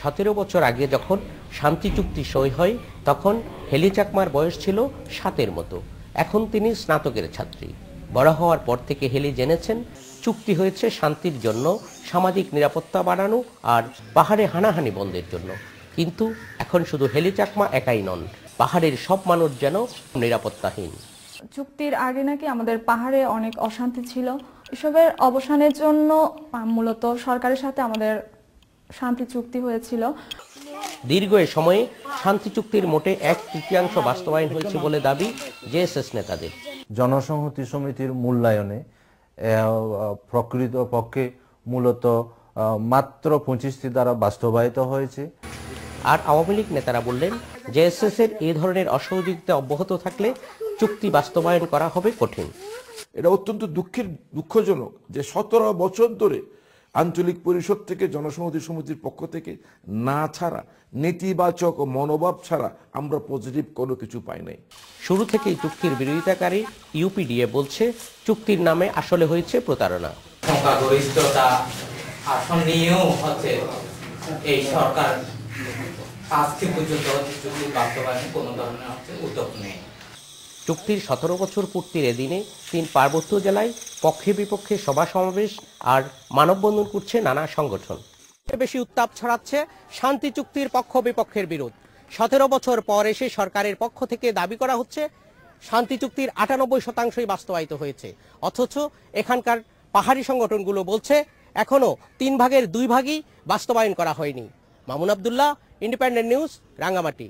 17 বছর আগে যখন শান্তি চুক্তি সই হয় তখন হেলি চাকমার বয়স ছিল 7-এর মতো। এখন তিনি স্নাতকের ছাত্রী। বড় হওয়ার পর থেকে হেলি জেনেছেন চুক্তি হয়েছে শান্তির জন্য, সামাজিক নিরাপত্তা বাড়ানো আর পাহাড়ে হানাহানি বন্ধের জন্য। কিন্তু এখন শুধু হেলি চাকমা একাই নন, পাহাড়ের সব মানুষ যেন নিরাপত্তাহীন। চুক্তির আগে নাকি আমাদের পাহাড়ে অনেক অশান্তি ছিল। এসবের অবসানের জন্য মূলত সরকারের সাথে আমাদের শান্তি চুক্তি হয়েছিল। দীর্ঘ এ সময়ে শান্তি চুক্তির মোটে 1/3 বাস্তবায়ন হয়েছে বলে দাবি জেএসএস নেতাদের। জনসংহতি সমিতির মূল্যায়নে প্রকৃতপক্ষে মূলত মাত্র 25টি দ্বারা বাস্তবায়িত হয়েছে। আর আওয়ামী লীগ নেতারা বললেন, জেএসএস এর এই ধরনের অসহযোগিতা অব্যাহত থাকলে চুক্তি বাস্তবায়ন করা হবে কঠিন। এটা অত্যন্ত দুঃখজনক যে 17 বছর ধরে আঞ্চলিক পরিষদ থেকে জনসংহতি সমিতির পক্ষ থেকে না ছাড়া, নেতিবাচক মনোভাব ছাড়া আমরা পজিটিভ কোনো কিছু পাই নাই। শুরু থেকেই চুক্তির বিরোধিতাকারী ইউপিডিএ বলছে চুক্তির নামে আসলে হয়েছে প্রতারণা। সংখ্যাগরিষ্ঠতা আসন নিয়েও হচ্ছে এই সরকার আজকে পর্যন্ত চুক্তি বাস্তবায়নে কোনো ধরনের উদ্যোগ নেই। চুক্তির 17 বছর পূর্তির এদিনে 3 পার্বত্য জেলায় পক্ষে বিপক্ষে সভা সমাবেশ আর মানববন্ধন করছে নানা সংগঠন। বেশি উত্তাপ ছড়াচ্ছে শান্তি চুক্তির পক্ষ বিপক্ষের বিরোধ। 17 বছর পর এসে সরকারের পক্ষ থেকে দাবি করা হচ্ছে শান্তি চুক্তির 98% বাস্তবায়িত হয়েছে, অথচ এখানকার পাহাড়ি সংগঠনগুলো বলছে এখনো 3 ভাগের 2 ভাগই বাস্তবায়ন করা হয়নি। Mamun Abdullah, independent news, Rangamati.